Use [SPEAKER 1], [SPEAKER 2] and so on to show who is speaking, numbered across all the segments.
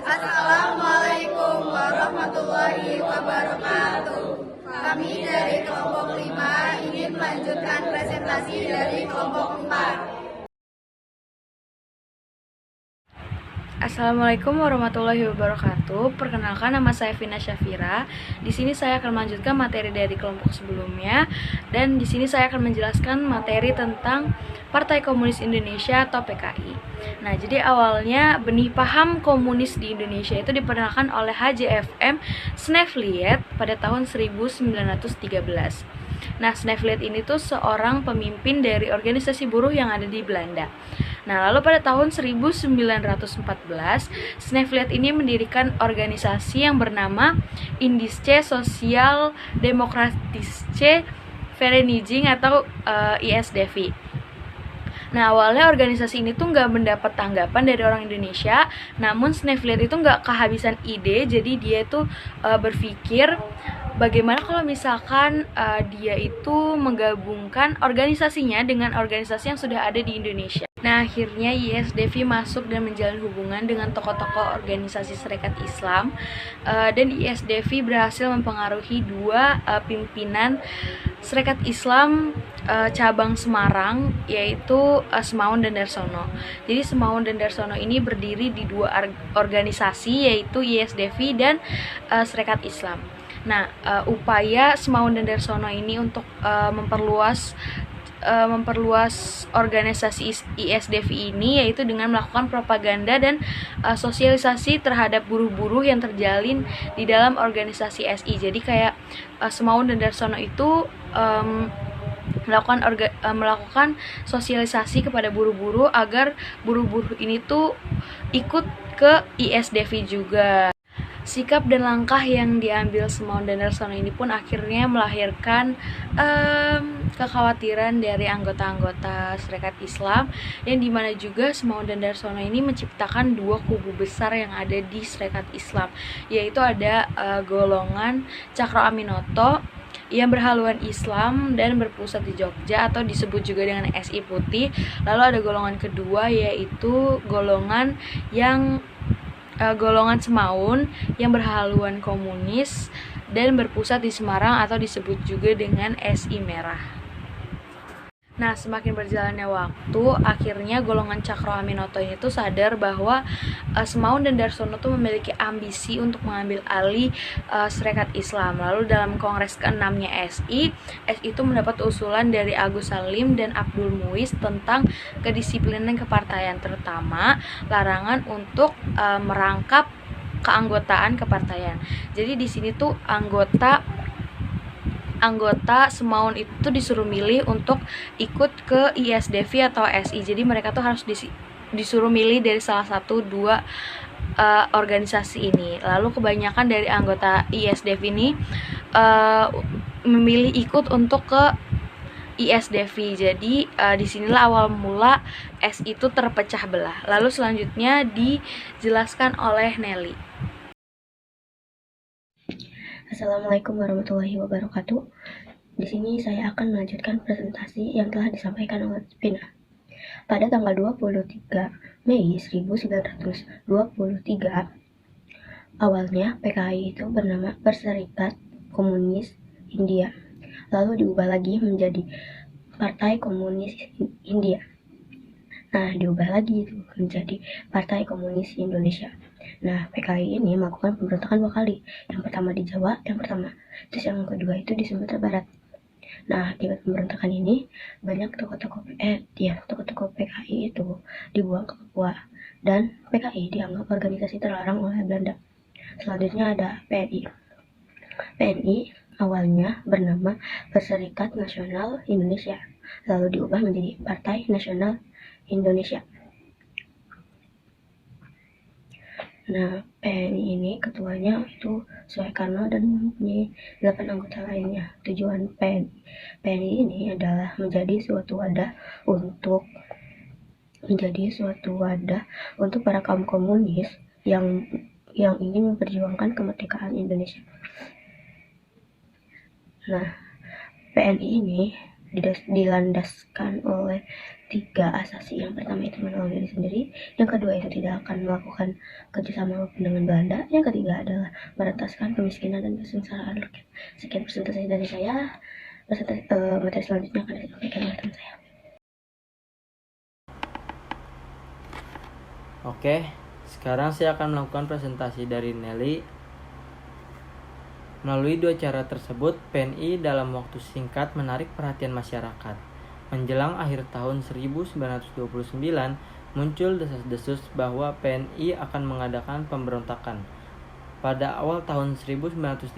[SPEAKER 1] Assalamualaikum warahmatullahi wabarakatuh. Kami dari kelompok 5 ingin melanjutkan presentasi dari kelompok 4.
[SPEAKER 2] Assalamualaikum warahmatullahi wabarakatuh. Perkenalkan, nama saya Vina Syafira. Di sini saya akan melanjutkan materi dari kelompok sebelumnya, dan di sini saya akan menjelaskan materi tentang Partai Komunis Indonesia atau PKI. Nah, jadi awalnya benih paham komunis di Indonesia itu diperkenalkan oleh HJFM Snevliet pada tahun 1913. Nah, Snevliet ini tuh seorang pemimpin dari organisasi buruh yang ada di Belanda. Nah, lalu pada tahun 1914, Snevliet ini mendirikan organisasi yang bernama Indische Social Demokratische Vereniging atau ISDV. Nah, awalnya organisasi ini tuh nggak mendapat tanggapan dari orang Indonesia, namun Snevliet itu nggak kehabisan ide, jadi dia tuh berpikir bagaimana kalau misalkan dia itu menggabungkan organisasinya dengan organisasi yang sudah ada di Indonesia. Nah, akhirnya ISDV masuk dan menjalin hubungan dengan tokoh-tokoh organisasi Serikat Islam, dan ISDV berhasil mempengaruhi dua pimpinan Serikat Islam cabang Semarang, yaitu Semaun dan Darsono. Jadi Semaun dan Darsono ini berdiri di dua organisasi, yaitu ISDV dan Serikat Islam. Nah, upaya Semaun dan Darsono ini untuk memperluas organisasi ISDV ini yaitu dengan melakukan propaganda dan sosialisasi terhadap buruh-buruh yang terjalin di dalam organisasi SI. Jadi kayak Semaun dan Darsono itu melakukan sosialisasi kepada buruh-buruh agar buruh-buruh ini tuh ikut ke ISDV juga. Sikap dan langkah yang diambil Semaun dan Darsono ini pun akhirnya melahirkan kekhawatiran dari anggota-anggota Serikat Islam, yang dimana juga Semaun dan Darsono ini menciptakan dua kubu besar yang ada di Serikat Islam, yaitu ada golongan Cakro Aminoto yang berhaluan Islam dan berpusat di Jogja atau disebut juga dengan SI Putih. Lalu ada golongan kedua, yaitu golongan Semaun yang berhaluan komunis dan berpusat di Semarang atau disebut juga dengan SI Merah. Nah, semakin berjalannya waktu, akhirnya golongan Cakro Aminoto ini tuh sadar bahwa Semaun dan Darsono tuh memiliki ambisi untuk mengambil alih Serikat Islam. Lalu dalam Kongres ke-6-nya SI itu mendapat usulan dari Agus Salim dan Abdul Muiz tentang kedisiplinan kepartaian, terutama larangan untuk merangkap keanggotaan kepartaian. Jadi di sini tuh anggota Semaun itu disuruh milih untuk ikut ke ISDV atau SI. Jadi mereka tuh harus disuruh milih dari salah satu dua organisasi ini. Lalu kebanyakan dari anggota ISDV ini memilih ikut untuk ke ISDV. Jadi disinilah awal mula SI itu terpecah belah. Lalu selanjutnya dijelaskan oleh Nelly.
[SPEAKER 3] Assalamualaikum warahmatullahi wabarakatuh. Di sini saya akan melanjutkan presentasi yang telah disampaikan oleh Vina. Pada tanggal 23 Mei 1923, awalnya PKI itu bernama Perserikat Komunis India, lalu diubah lagi menjadi Partai Komunis India. Nah, diubah lagi itu menjadi Partai Komunis Indonesia. Nah, PKI ini melakukan pemberontakan dua kali. Yang pertama di Jawa, terus yang kedua itu di Sumatera Barat. Nah, akibat pemberontakan ini, banyak tokoh-tokoh PKI itu dibuang ke Papua, dan PKI dianggap organisasi terlarang oleh Belanda. Selanjutnya ada PNI. PNI awalnya bernama Perserikat Nasional Indonesia, lalu diubah menjadi Partai Nasional Indonesia. Nah, PNI ini ketuanya itu Soekarno dan mempunyai 8 anggota lainnya. Tujuan PNI ini adalah menjadi suatu wadah untuk para kaum komunis yang ingin memperjuangkan kemerdekaan Indonesia. Nah, PNI ini dilandaskan oleh 3 asasi. Yang pertama itu menolong diri sendiri, yang kedua itu tidak akan melakukan kerjasama dengan Belanda, yang ketiga adalah merentaskan kemiskinan dan kesengsaraan rakyat. Sekian presentasi dari saya. Materi selanjutnya akan disampaikan oleh teman saya.
[SPEAKER 4] Oke, sekarang saya akan melakukan presentasi dari Nelly. Melalui 2 cara tersebut, PNI dalam waktu singkat menarik perhatian masyarakat. Menjelang akhir tahun 1929, muncul desas-desus bahwa PNI akan mengadakan pemberontakan. Pada awal tahun 1930,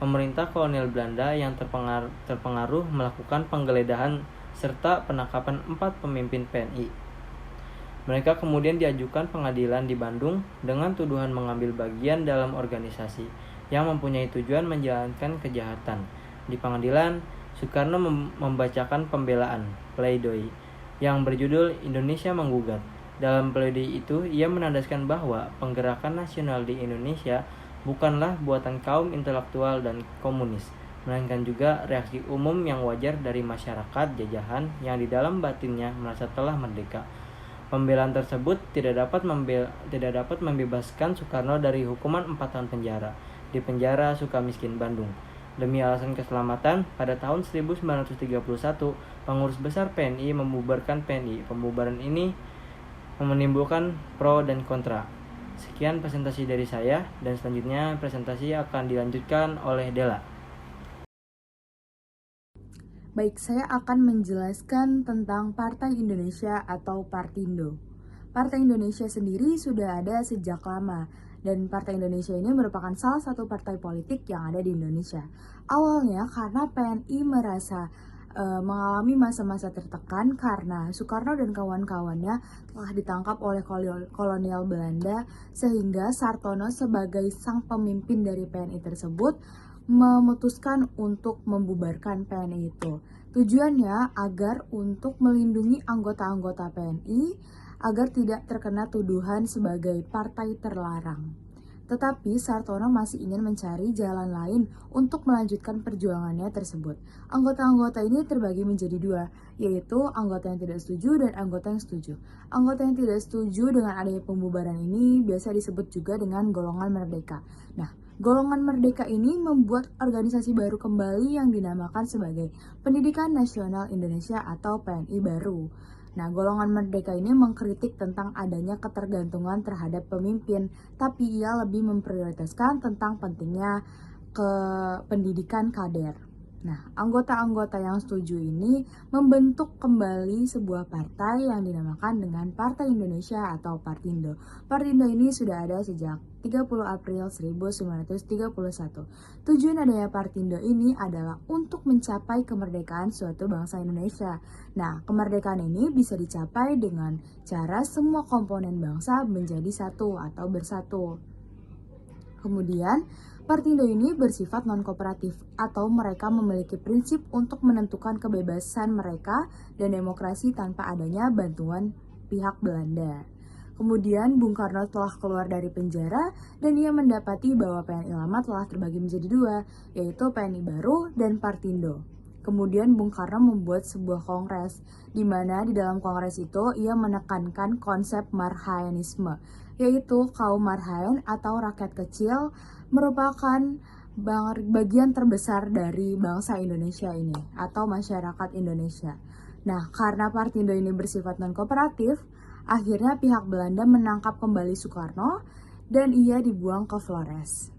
[SPEAKER 4] pemerintah kolonial Belanda yang terpengaruh melakukan penggeledahan serta penangkapan 4 pemimpin PNI. Mereka kemudian diajukan pengadilan di Bandung dengan tuduhan mengambil bagian dalam organisasi yang mempunyai tujuan menjalankan kejahatan. Di pengadilan, Soekarno membacakan pembelaan pledoi yang berjudul Indonesia Menggugat. Dalam pledoi itu, ia menandaskan bahwa penggerakan nasional di Indonesia bukanlah buatan kaum intelektual dan komunis, melainkan juga reaksi umum yang wajar dari masyarakat jajahan yang di dalam batinnya merasa telah merdeka. Pembelaan tersebut tidak dapat membebaskan Soekarno dari hukuman 4 tahun penjara di penjara Sukamiskin, Bandung. Demi alasan keselamatan, pada tahun 1931, pengurus besar PNI membubarkan PNI. Pembubaran ini menimbulkan pro dan kontra. Sekian presentasi dari saya, dan selanjutnya presentasi akan dilanjutkan oleh Dela.
[SPEAKER 2] Baik, saya akan menjelaskan tentang Partai Indonesia atau Partindo. Partai Indonesia sendiri sudah ada sejak lama, dan Partai Indonesia ini merupakan salah satu partai politik yang ada di Indonesia. Awalnya karena PNI merasa mengalami masa-masa tertekan karena Soekarno dan kawan-kawannya telah ditangkap oleh kolonial Belanda, sehingga Sartono sebagai sang pemimpin dari PNI tersebut memutuskan untuk membubarkan PNI itu. Tujuannya agar untuk melindungi anggota-anggota PNI agar tidak terkena tuduhan sebagai partai terlarang. Tetapi Sartono masih ingin mencari jalan lain untuk melanjutkan perjuangannya tersebut. Anggota-anggota ini terbagi menjadi 2, yaitu anggota yang tidak setuju dan anggota yang setuju. Anggota yang tidak setuju dengan adanya pembubaran ini biasa disebut juga dengan golongan merdeka. Nah, golongan merdeka ini membuat organisasi baru kembali yang dinamakan sebagai Pendidikan Nasional Indonesia atau PNI baru. Nah, golongan merdeka ini mengkritik tentang adanya ketergantungan terhadap pemimpin, tapi ia lebih memprioritaskan tentang pentingnya pendidikan kader. Nah, anggota-anggota yang setuju ini membentuk kembali sebuah partai yang dinamakan dengan Partai Indonesia atau Partindo. Partindo ini sudah ada sejak 30 April 1931. Tujuan adanya Partindo ini adalah untuk mencapai kemerdekaan suatu bangsa Indonesia. Nah, kemerdekaan ini bisa dicapai dengan cara semua komponen bangsa menjadi satu atau bersatu. Kemudian, Partindo ini bersifat non-kooperatif atau mereka memiliki prinsip untuk menentukan kebebasan mereka dan demokrasi tanpa adanya bantuan pihak Belanda. Kemudian Bung Karno telah keluar dari penjara dan ia mendapati bahwa PNI lama telah terbagi menjadi 2, yaitu PNI baru dan Partindo. Kemudian Bung Karno membuat sebuah kongres, di mana di dalam kongres itu ia menekankan konsep marhaenisme, yaitu kaum marhaen atau rakyat kecil merupakan bagian terbesar dari bangsa Indonesia ini atau masyarakat Indonesia. Nah, karena Partindo ini bersifat non-kooperatif, akhirnya pihak Belanda menangkap kembali Soekarno dan ia dibuang ke Flores.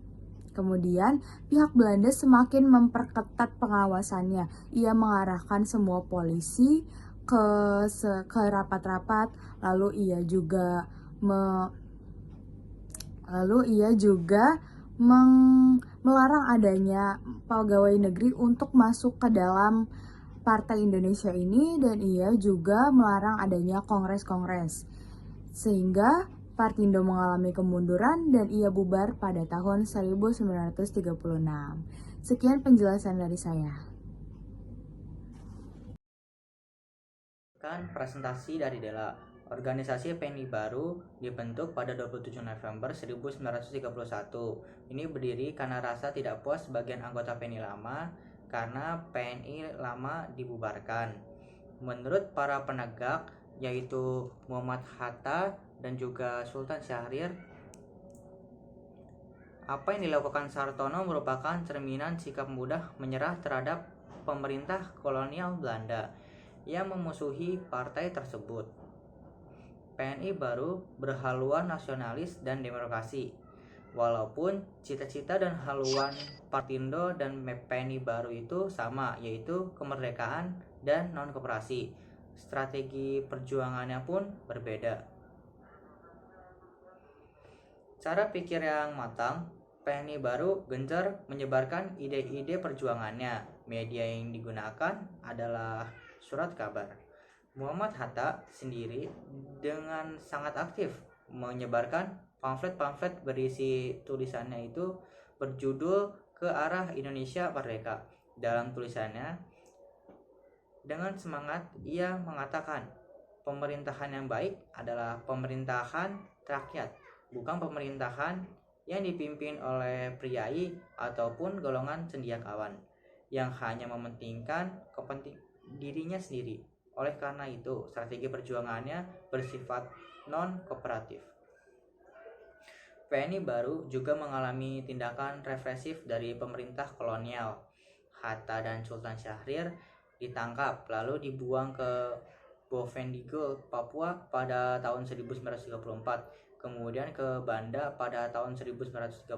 [SPEAKER 2] Kemudian, pihak Belanda semakin memperketat pengawasannya. Ia mengarahkan semua polisi ke rapat-rapat, lalu ia juga melarang adanya pegawai negeri untuk masuk ke dalam Partai Indonesia ini, dan ia juga melarang adanya kongres-kongres. Sehingga Partindo mengalami kemunduran dan ia bubar pada tahun 1936. Sekian penjelasan dari saya.
[SPEAKER 4] Presentasi dari Dela. Organisasi PNI baru dibentuk pada 27 November 1931. Ini berdiri karena rasa tidak puas sebagian anggota PNI lama
[SPEAKER 5] karena PNI lama dibubarkan. Menurut para penegak yaitu Muhammad Hatta dan juga Sultan Syahrir, apa yang dilakukan Sartono merupakan cerminan sikap mudah menyerah terhadap pemerintah kolonial Belanda yang memusuhi partai tersebut. PNI baru berhaluan nasionalis dan demokrasi. Walaupun cita-cita dan haluan Partindo dan PNI baru itu sama, yaitu kemerdekaan dan non-koperasi. Strategi perjuangannya pun berbeda. Cara pikir yang matang, PNI baru gencar menyebarkan ide-ide perjuangannya. Media yang digunakan adalah surat kabar. Muhammad Hatta sendiri dengan sangat aktif menyebarkan pamflet-pamflet berisi tulisannya itu berjudul Ke Arah Indonesia Merdeka. Dalam tulisannya, dengan semangat ia mengatakan, pemerintahan yang baik adalah pemerintahan rakyat, bukan pemerintahan yang dipimpin oleh priai ataupun golongan cendekiawan yang hanya mementingkan dirinya sendiri. Oleh karena itu, strategi perjuangannya bersifat non-kooperatif. PNI baru juga mengalami tindakan represif dari pemerintah kolonial. Hatta dan Sultan Syahrir ditangkap lalu dibuang ke Bovendigul, Papua pada tahun 1934, kemudian ke Banda pada tahun 1936.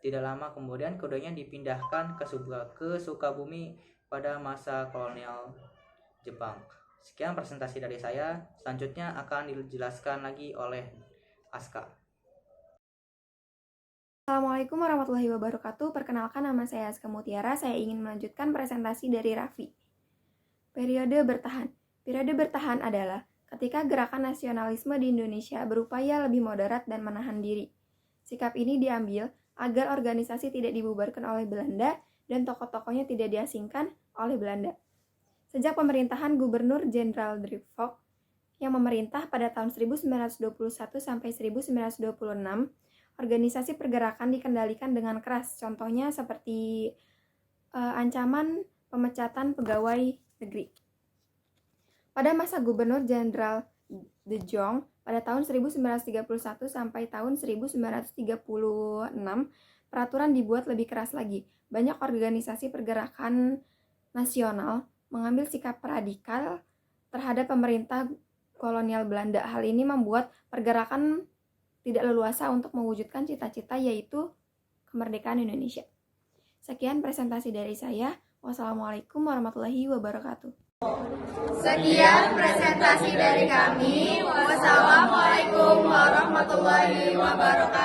[SPEAKER 5] Tidak lama kemudian keduanya dipindahkan ke Sukabumi pada masa kolonial Jepang. Sekian presentasi dari saya. Selanjutnya akan dijelaskan lagi oleh Aska.
[SPEAKER 6] Assalamualaikum warahmatullahi wabarakatuh. Perkenalkan, nama saya Aska Mutiara. Saya ingin melanjutkan presentasi dari Raffi. Periode bertahan. Periode bertahan adalah ketika gerakan nasionalisme di Indonesia berupaya lebih moderat dan menahan diri. Sikap ini diambil agar organisasi tidak dibubarkan oleh Belanda dan tokoh-tokohnya tidak diasingkan oleh Belanda. Sejak pemerintahan Gubernur Jenderal Drievolk yang memerintah pada tahun 1921 sampai 1926, organisasi pergerakan dikendalikan dengan keras. Contohnya seperti ancaman pemecatan pegawai negeri. Pada masa Gubernur Jenderal De Jong pada tahun 1931 sampai tahun 1936, peraturan dibuat lebih keras lagi. Banyak organisasi pergerakan nasional mengambil sikap radikal terhadap pemerintah kolonial Belanda. Hal ini membuat pergerakan tidak leluasa untuk mewujudkan cita-cita, yaitu kemerdekaan Indonesia. Sekian presentasi dari saya. Wassalamualaikum warahmatullahi wabarakatuh.
[SPEAKER 1] Sekian presentasi dari kami. Wassalamualaikum warahmatullahi wabarakatuh.